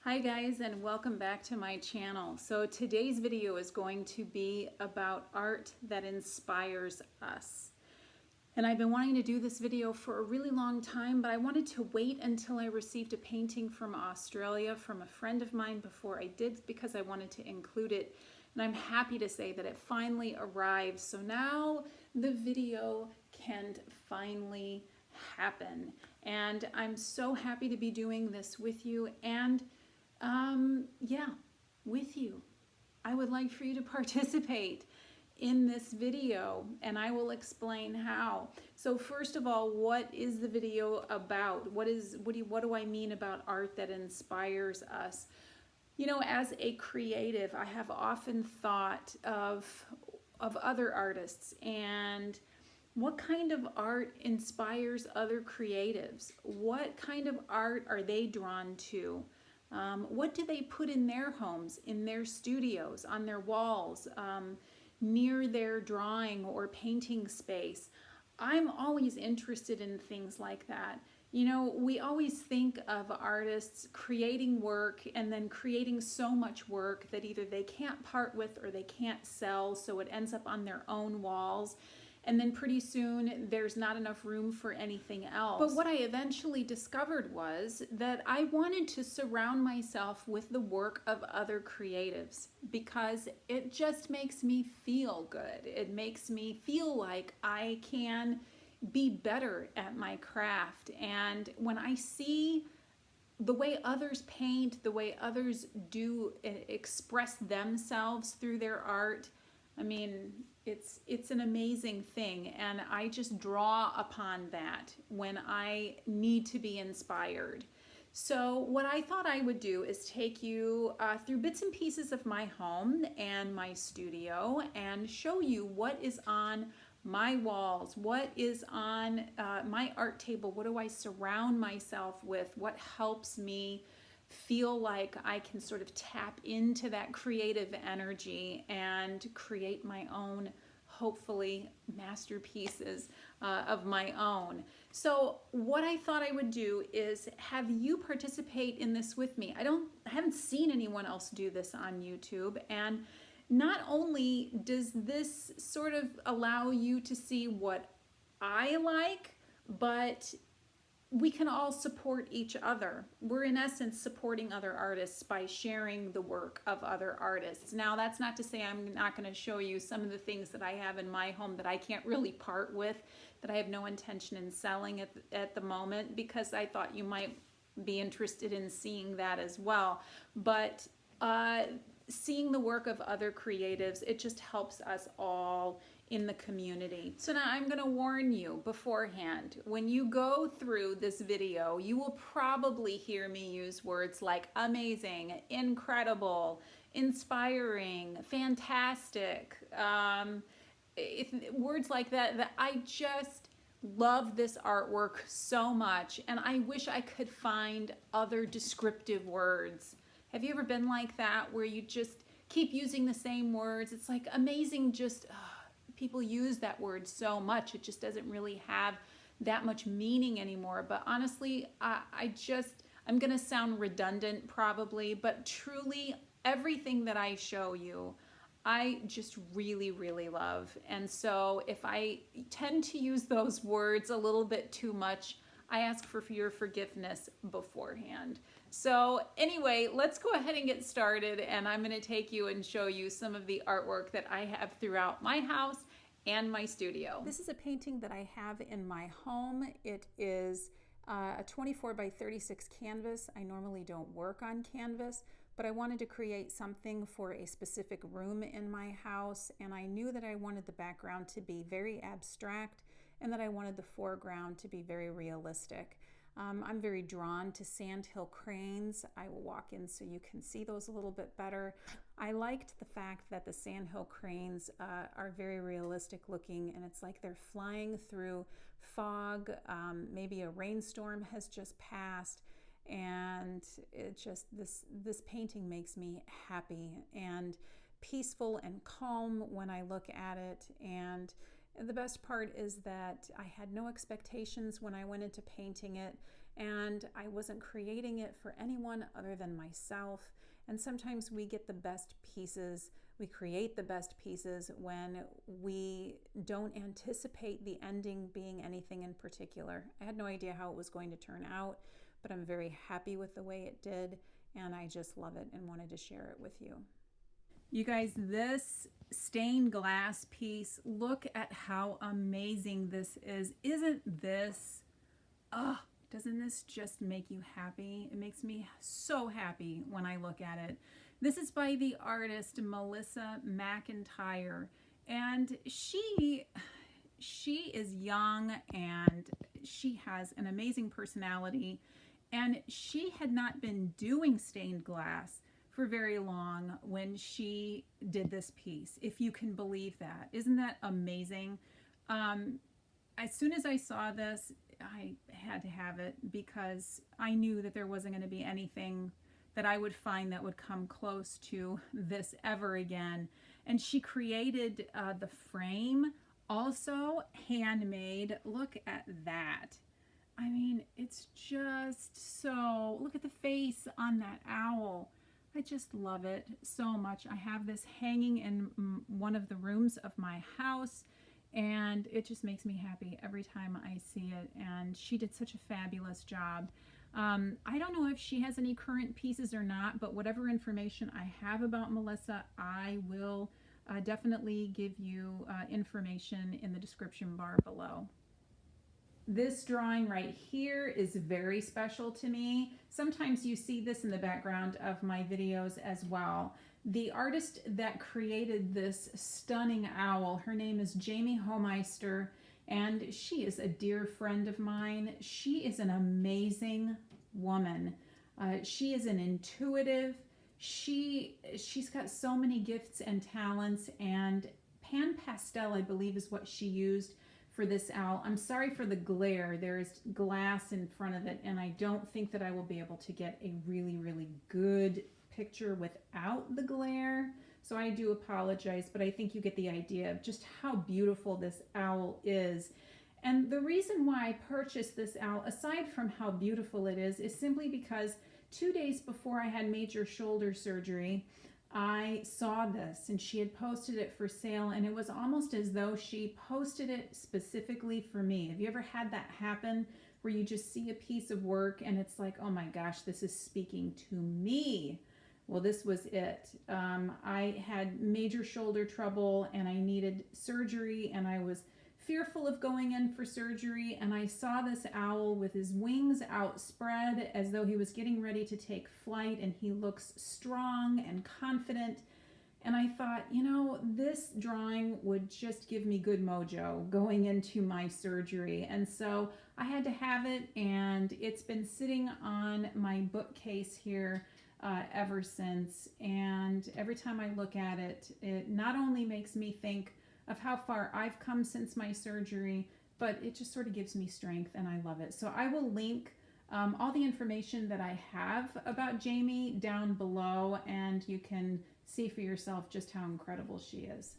Hi guys, and welcome back to my channel. So today's video is going to be about art that inspires us. And I've been wanting to do this video for a really long time, but I wanted to wait until I received a painting from Australia from a friend of mine before I did, because I wanted to include it. And I'm happy to say that it finally arrived. So now the video can finally happen. And I'm so happy to be doing this with you and with you. I would like for you to participate in this video, and I will explain how. So first of all, what is the video about? What do I mean about art that inspires us? You know, as a creative, I have often thought of other artists and what kind of art inspires other creatives? What kind of art are they drawn to? What do they put in their homes, in their studios, on their walls, near their drawing or painting space? I'm always interested in things like that. You know, we always think of artists creating work and then creating so much work that either they can't part with or they can't sell, so it ends up on their own walls. And then pretty soon there's not enough room for anything else. But what I eventually discovered was that I wanted to surround myself with the work of other creatives because it just makes me feel good. It makes me feel like I can be better at my craft. And when I see the way others paint, the way others do express themselves through their art, I mean, it's an amazing thing, and I just draw upon that when I need to be inspired. So what I thought I would do is take you through bits and pieces of my home and my studio and show you what is on my walls, what is on my art table, what do I surround myself with, what helps me feel like I can sort of tap into that creative energy and create my own, hopefully, masterpieces of my own. So what I thought I would do is have you participate in this with me. I haven't seen anyone else do this on YouTube, and not only does this sort of allow you to see what I like, but we can all support each other. We're in essence supporting other artists by sharing the work of other artists. Now, that's not to say I'm not going to show you some of the things that I have in my home that I can't really part with, that I have no intention in selling at the moment, because I thought you might be interested in seeing that as well. But seeing the work of other creatives, it just helps us all in the community. So now I'm going to warn you beforehand, when you go through this video, you will probably hear me use words like amazing, incredible, inspiring, fantastic, words like that I just love this artwork so much, and I wish I could find other descriptive words. Have you ever been like that, where you just keep using the same words? It's like amazing, just people use that word so much, it just doesn't really have that much meaning anymore. But honestly, I'm gonna sound redundant probably, but truly everything that I show you, I just really, really love. And so if I tend to use those words a little bit too much, I ask for your forgiveness beforehand. So anyway, let's go ahead and get started, and I'm going to take you and show you some of the artwork that I have throughout my house and my studio. This is a painting that I have in my home. It is a 24 by 36 canvas. I normally don't work on canvas, but I wanted to create something for a specific room in my house, and I knew that I wanted the background to be very abstract and that I wanted the foreground to be very realistic. I'm very drawn to sandhill cranes. I will walk in so you can see those a little bit better. I liked the fact that the sandhill cranes are very realistic looking, and it's like they're flying through fog. Maybe a rainstorm has just passed, and it just, this painting makes me happy and peaceful and calm when I look at it. And the best part is that I had no expectations when I went into painting it, and I wasn't creating it for anyone other than myself. And sometimes we get the best pieces, we create the best pieces when we don't anticipate the ending being anything in particular. I had no idea how it was going to turn out, but I'm very happy with the way it did, and I just love it and wanted to share it with you. You guys, this stained glass piece, look at how amazing this is. Isn't this, doesn't this just make you happy? It makes me so happy when I look at it. This is by the artist Melissa McIntyre, and she is young and she has an amazing personality, and she had not been doing stained glass for very long when she did this piece, if you can believe that. Isn't that amazing? As soon as I saw this, I had to have it because I knew that there wasn't going to be anything that I would find that would come close to this ever again. And she created the frame, also handmade. Look at that. I mean, it's just so, look at the face on that owl. I just love it so much. I have this hanging in one of the rooms of my house, and it just makes me happy every time I see it. And she did such a fabulous job. I don't know if she has any current pieces or not, but whatever information I have about Melissa, I will definitely give you information in the description bar below. This drawing right here is very special to me. Sometimes you see this in the background of my videos as well. The artist that created this stunning owl, her name is Jamie Homeister, and she is a dear friend of mine. She is an amazing woman. She is an intuitive. She's got so many gifts and talents, and pan pastel, I believe, is what she used for this owl. I'm sorry for the glare. There's glass in front of it, and I don't think that I will be able to get a really, really good picture without the glare. So I do apologize, but I think you get the idea of just how beautiful this owl is. And the reason why I purchased this owl, aside from how beautiful it is simply because 2 days before I had major shoulder surgery, I saw this and she had posted it for sale, and it was almost as though she posted it specifically for me. Have you ever had that happen where you just see a piece of work and it's like, oh my gosh, this is speaking to me? Well, this was it. I had major shoulder trouble and I needed surgery, and I was fearful of going in for surgery, and I saw this owl with his wings outspread as though he was getting ready to take flight, and he looks strong and confident. And I thought, you know, this drawing would just give me good mojo going into my surgery. And so I had to have it, and it's been sitting on my bookcase here ever since. And every time I look at it, it not only makes me think of how far I've come since my surgery, but it just sort of gives me strength, and I love it. So I will link all the information that I have about Jamie down below, and you can see for yourself just how incredible she is.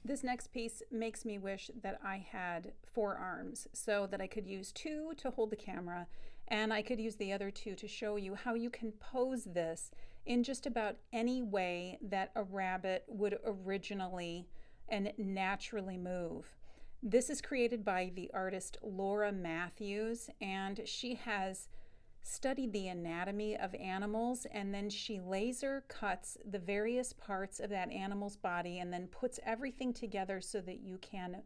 This next piece makes me wish that I had 4 arms so that I could use 2 to hold the camera, and I could use the other 2 to show you how you can pose this in just about any way that a rabbit would originally and naturally move. This is created by the artist Laura Mathews, and she has studied the anatomy of animals, and then she laser cuts the various parts of that animal's body and then puts everything together so that you can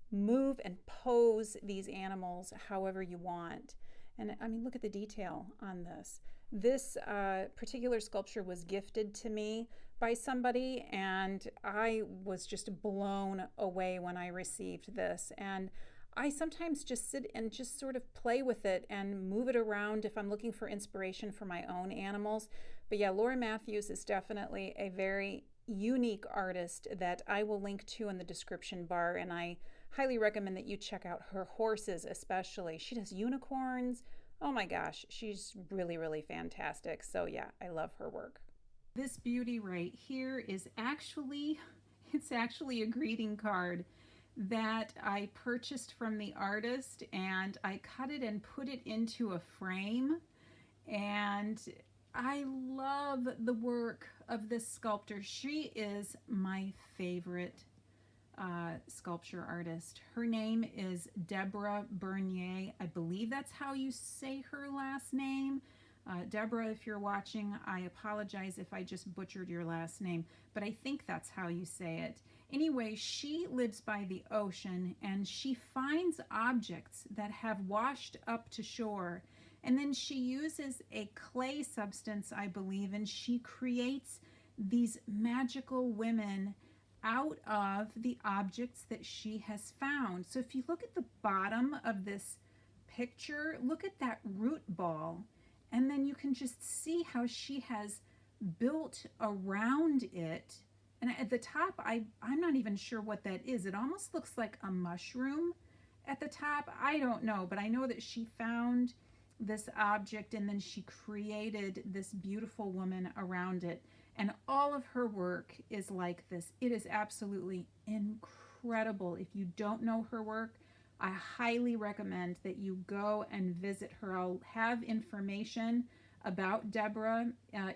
move and pose these animals however you want. And I mean, look at the detail on this. This particular sculpture was gifted to me by somebody, and I was just blown away when I received this. And I sometimes just sit and just sort of play with it and move it around if I'm looking for inspiration for my own animals. But yeah, Laura Mathews is definitely a very unique artist that I will link to in the description bar, and I highly recommend that you check out her horses especially. She does unicorns. Oh my gosh, she's really, really fantastic. So yeah, I love her work. This beauty right here is actually, it's actually a greeting card that I purchased from the artist, and I cut it and put it into a frame. And I love the work of this sculptor. She is my favorite sculpture artist. Her name is Debra Bernier. I believe that's how you say her last name. Debra, if you're watching, I apologize if I just butchered your last name, but I think that's how you say it. Anyway, she lives by the ocean, and she finds objects that have washed up to shore, and then she uses a clay substance, I believe, and she creates these magical women out of the objects that she has found. So if you look at the bottom of this picture, look at that root ball, and then you can just see how she has built around it. And at the top, I'm not even sure what that is. It almost looks like a mushroom at the top. I don't know, but I know that she found this object and then she created this beautiful woman around it. And all of her work is like this. It is absolutely incredible. If you don't know her work, I highly recommend that you go and visit her. I'll have information about Debra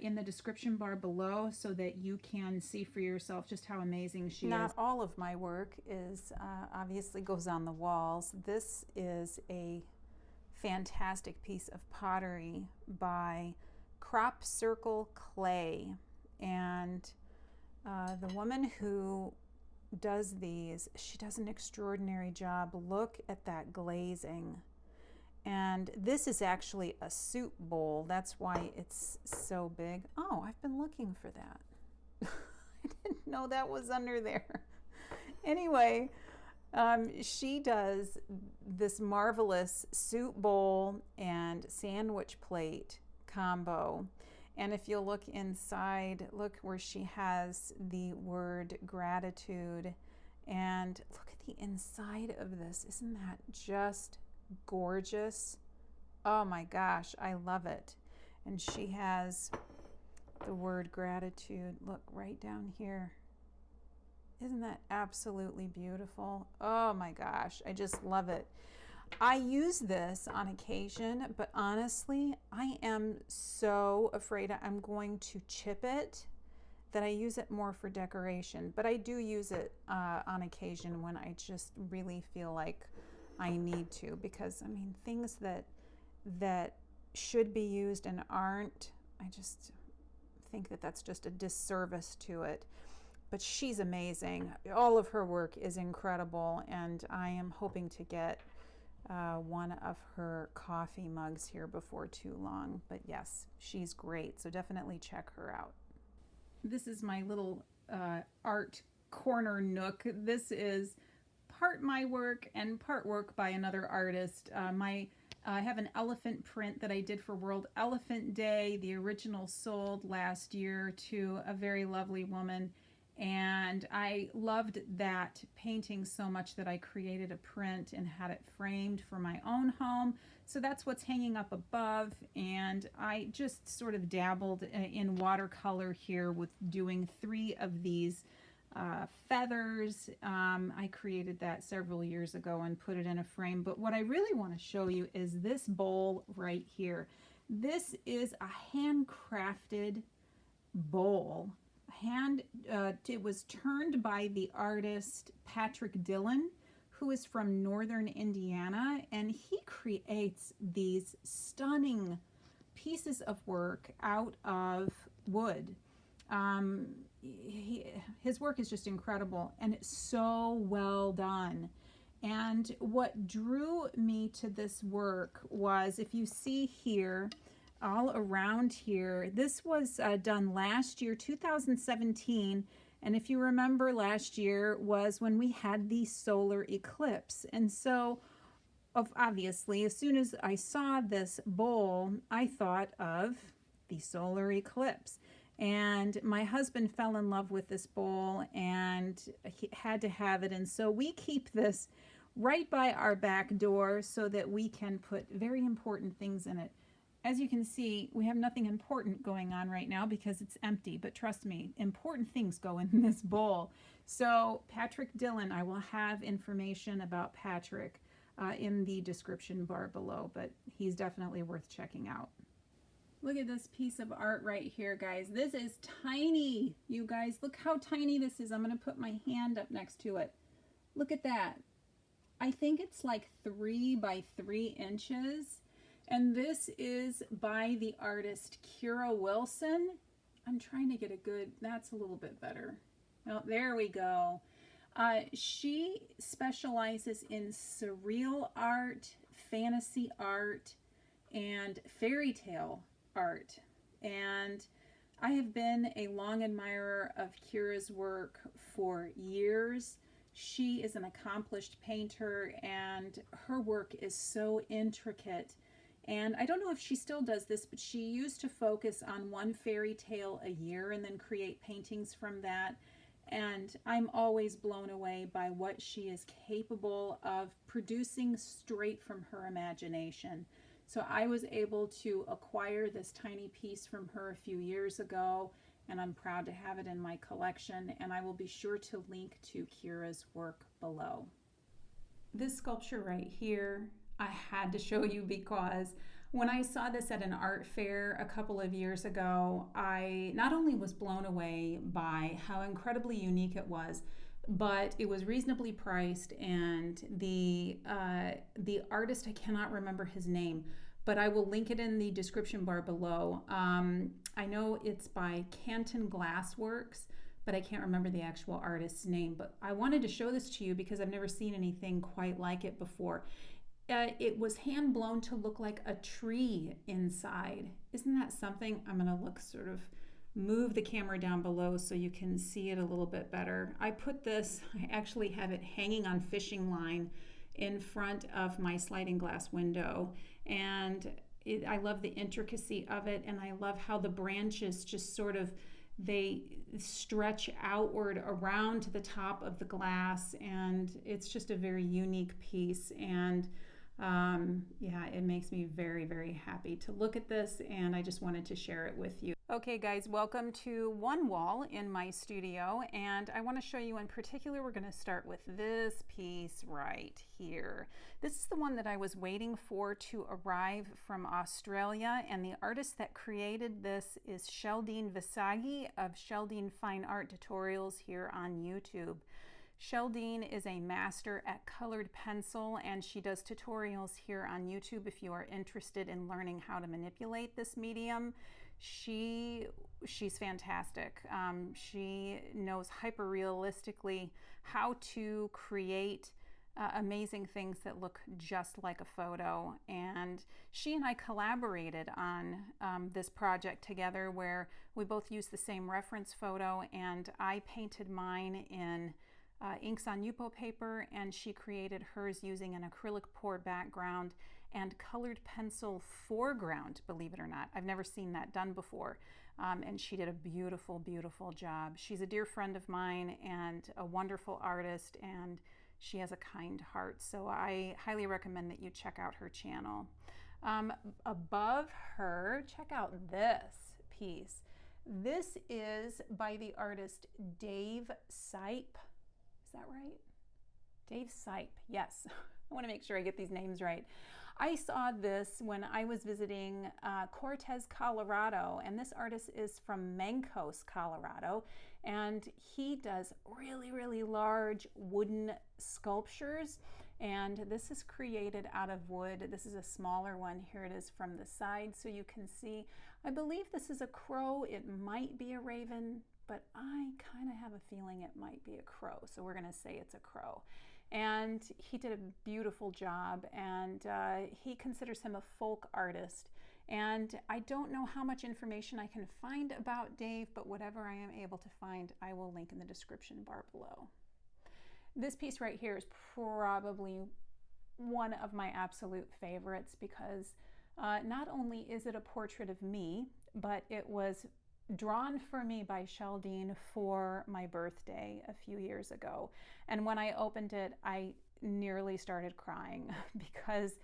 in the description bar below so that you can see for yourself just how amazing she is. Not all of my work is obviously goes on the walls. This is a fantastic piece of pottery by Crop Circle Clay, and the woman who does these, she does an extraordinary job. Look at that glazing. And this is actually a soup bowl. That's why it's so big. Oh, I've been looking for that. I didn't know that was under there. Anyway, she does this marvelous soup bowl and sandwich plate combo. And if you look inside, look where she has the word gratitude. And look at the inside of this. Isn't that just gorgeous? Oh my gosh, I love it. And she has the word gratitude, look right down here. Isn't that absolutely beautiful? Oh my gosh, I just love it. I use this on occasion, but honestly, I am so afraid I'm going to chip it that I use it more for decoration. But I do use it on occasion when I just really feel like I need to, because I mean, things that should be used and aren't, I just think that that's just a disservice to it. But she's amazing. All of her work is incredible, and I am hoping to get one of her coffee mugs here before too long. But yes, she's great, so definitely check her out. This is my little art corner nook. This is part my work and part work by another artist. I have an elephant print that I did for World Elephant Day. The original sold last year to a very lovely woman, and I loved that painting so much that I created a print and had it framed for my own home. So that's what's hanging up above, and I just sort of dabbled in watercolor here with doing 3 of these feathers. I created that several years ago and put it in a frame. But what I really want to show you is this bowl right here. This is a handcrafted bowl. It was turned by the artist Patrick Dillon, who is from northern Indiana, and he creates these stunning pieces of work out of wood. His work is just incredible, and it's so well done. And what drew me to this work was, if you see here, all around here, this was done last year, 2017. And if you remember, last year was when we had the solar eclipse. And so, obviously, as soon as I saw this bowl, I thought of the solar eclipse. And my husband fell in love with this bowl, and he had to have it. And so we keep this right by our back door so that we can put very important things in it. as you can see, we have nothing important going on right now because it's empty, but trust me, important things go in this bowl. So Patrick Dillon, I will have information about Patrick in the description bar below, but he's definitely worth checking out. Look at this piece of art right here, guys. This is tiny, you guys. Look how tiny this is. I'm going to put my hand up next to it. Look at that. I think it's like 3 by 3 inches. And this is by the artist Kyra Wilson. I'm trying to get a good, that's a little bit better. Oh, there we go. She specializes in surreal art, fantasy art, and fairy tale art. And I have been a long admirer of Kyra's work for years. She is an accomplished painter, and her work is so intricate. And I don't know if she still does this, but she used to focus on one fairy tale a year and then create paintings from that. And I'm always blown away by what she is capable of producing straight from her imagination. So I was able to acquire this tiny piece from her a few years ago, and I'm proud to have it in my collection, and I will be sure to link to Kyra's work below. This sculpture right here, I had to show you because when I saw this at an art fair a couple of years ago, I not only was blown away by how incredibly unique it was, but it was reasonably priced, and the artist, I cannot remember his name, but I will link it in the description bar below. I know it's by Canton Glassworks, but I can't remember the actual artist's name. But I wanted to show this to you because I've never seen anything quite like it before. It was hand blown to look like a tree inside. Isn't that something? I'm going to move the camera down below so you can see it a little bit better. I actually have it hanging on fishing line in front of my sliding glass window. And I love the intricacy of it, and I love how the branches just they stretch outward around to the top of the glass, and it's just a very unique piece. And yeah, it makes me very, very happy to look at this, and I just wanted to share it with you. Okay guys, welcome to one wall in my studio, and I want to show you in particular, we're going to start with this piece right here. This is the one that I was waiting for to arrive from Australia, and the artist that created this is Sheldene Visagie of Sheldene Fine Art Tutorials here on YouTube. Sheldene is a master at colored pencil, and she does tutorials here on YouTube if you are interested in learning how to manipulate this medium. She's fantastic. She knows hyper-realistically how to create amazing things that look just like a photo, and she and I collaborated on this project together where we both used the same reference photo, and I painted mine in inks on Yupo paper, and she created hers using an acrylic pour background and colored pencil foreground, believe it or not. I've never seen that done before, and she did a beautiful, beautiful job. She's a dear friend of mine and a wonderful artist, and she has a kind heart, so I highly recommend that you check out her channel. Above her, check out this piece. This is by the artist Dave Sipe. Is that right? Dave Sipe, yes. I want to make sure I get these names right. I saw this when I was visiting Cortez, Colorado, and this artist is from Mancos, Colorado, and he does really, really large wooden sculptures, and this is created out of wood. This is a smaller one. Here it is from the side so you can see. I believe this is a crow. It might be a raven, but I kind of have a feeling it might be a crow, so we're going to say it's a crow. And he did a beautiful job, and he considers him a folk artist. And I don't know how much information I can find about Dave, but whatever I am able to find, I will link in the description bar below. This piece right here is probably one of my absolute favorites because not only is it a portrait of me, but it was drawn for me by Sheldene for my birthday a few years ago. And when I opened it, I nearly started crying because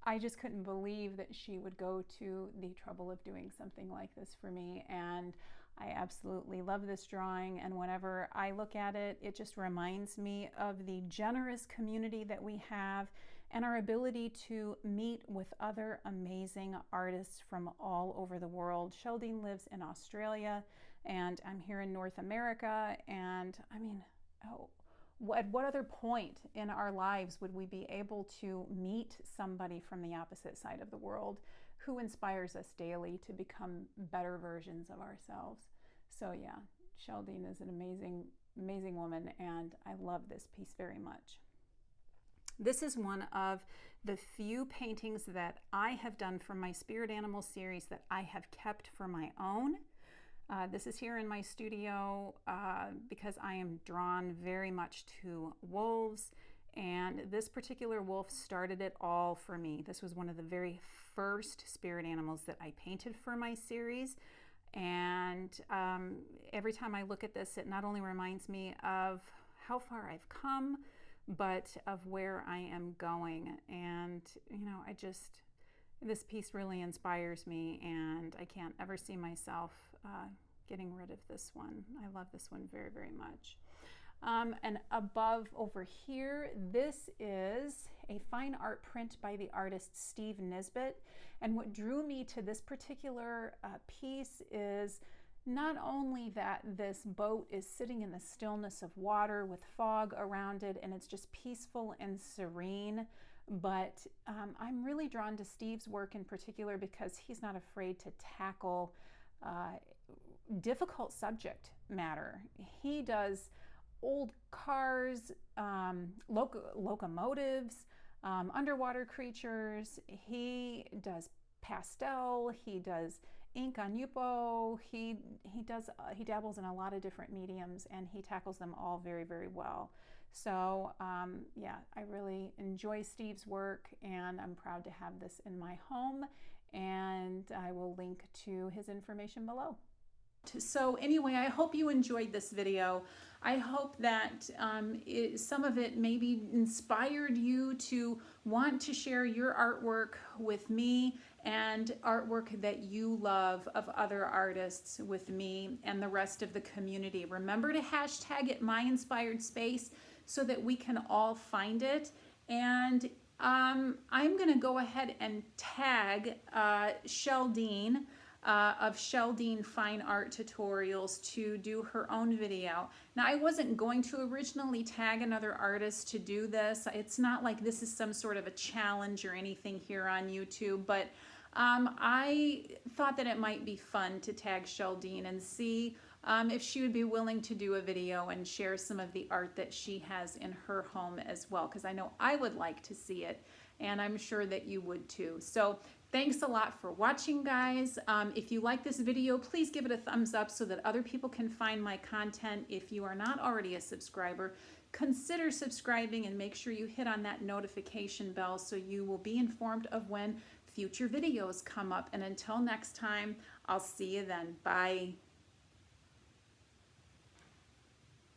I just couldn't believe that she would go to the trouble of doing something like this for me. And I absolutely love this drawing. And whenever I look at it, it just reminds me of the generous community that we have and our ability to meet with other amazing artists from all over the world. Sheldene lives in Australia and I'm here in North America. And I mean, at what other point in our lives would we be able to meet somebody from the opposite side of the world who inspires us daily to become better versions of ourselves? So yeah, Sheldene is an amazing, amazing woman, and I love this piece very much. This is one of the few paintings that I have done from my Spirit Animal series that I have kept for my own. This is here in my studio because I am drawn very much to wolves, and this particular wolf started it all for me. This was one of the very first spirit animals that I painted for my series, and every time I look at this, it not only reminds me of how far I've come, but of where I am going. And you know, this piece really inspires me, and I can't ever see myself getting rid of this one. I love this one very, very much. And above over here, this is a fine art print by the artist Steve Nisbet. And what drew me to this particular piece is not only that this boat is sitting in the stillness of water with fog around it, and it's just peaceful and serene, but I'm really drawn to Steve's work in particular because he's not afraid to tackle difficult subject matter. He does old cars, locomotives, underwater creatures. He does pastel. He does ink on Yupo. He dabbles in a lot of different mediums, and he tackles them all very, very well. So yeah, I really enjoy Steve's work, and I'm proud to have this in my home, and I will link to his information below. So anyway, I hope you enjoyed this video. I hope that some of it maybe inspired you to want to share your artwork with me and artwork that you love of other artists with me and the rest of the community. Remember to hashtag it MyInspiredSpace so that we can all find it. And I'm going to go ahead and tag Sheldene of Sheldene Fine Art Tutorials to do her own video. Now, I wasn't going to originally tag another artist to do this. It's not like this is some sort of a challenge or anything here on YouTube, but I thought that it might be fun to tag Sheldene and see if she would be willing to do a video and share some of the art that she has in her home as well, because I know I would like to see it, and I'm sure that you would too. So thanks a lot for watching, guys. If you like this video, please give it a thumbs up so that other people can find my content. If you are not already a subscriber, consider subscribing and make sure you hit on that notification bell so you will be informed of when future videos come up. And until next time, I'll see you then. Bye.